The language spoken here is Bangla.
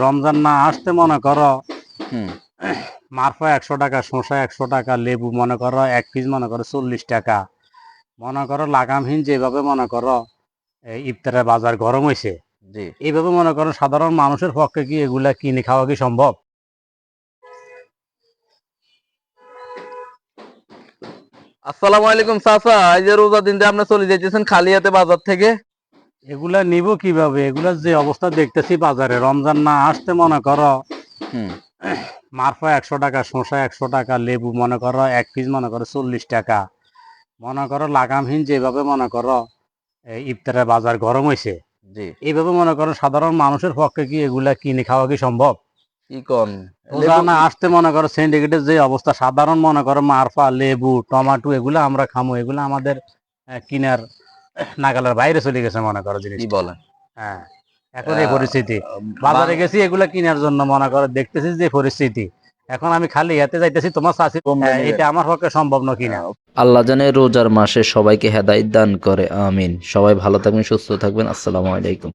রমজান না আসতে মনে করো হুম মারফা 100 টাকা, শসা 100 টাকা, লেবু মনে করো 1 পিস মনে করো 40 টাকা। মনে করো লাগামহীন যেভাবে মনে করো এই ইফতারের বাজার গরম হয়েছে, জি এইভাবে মনে করো সাধারণ মানুষের পক্ষে কি এগুলা কিনে খাওয়া কি সম্ভব? আসসালামু আলাইকুম চাচা, এই যে রোজা দিন আপনি চলে যাইতেছেন খালি হাতে বাজার থেকে। এগুলা নিব কিভাবে? এগুলা যে অবস্থা দেখতেছি বাজারে, রমজান না আসতে মনে করো হুম মারফা 100 টাকা, শসা 100 টাকা, লেবু মনে করো 1 পিস মনে করো 40 টাকা। মনে করো লাগামহীন যেভাবে মনে করো এই ইফতারের বাজার গরম হয়েছে, জি এইভাবে মনে করো সাধারণ মানুষের পক্ষে কি এগুলা কিনে খাওয়া কি সম্ভব? কি কোন রোজা না আসতে মনে করো সিন্ডিকেটের যে অবস্থা, সাধারণ মনে করো মারফা, লেবু, টমাটো এগুলো আমরা খামো, এগুলো আমাদের কিনার নাগালের বাইরে চলে গেছে মনে করো কি জিনিসটা। বলেন? হ্যাঁ, এখন এই পরিস্থিতি বাজারে বাং- গেছি এগুলা কেনার জন্য, মনে করো দেখতেছি যে পরিস্থিতি, এখন আমি খালি হাতে যাইতেছি, তোমার চাষি কমবে নিবে। এটা আমার পক্ষে সম্ভব না কিনা। আল্লাহ জানে রোজার মাসে সবাইকে হেদায়েত দান করে, আমিন। সবাই ভালো থাকবেন, সুস্থ থাকবেন। আসসালামু আলাইকুম।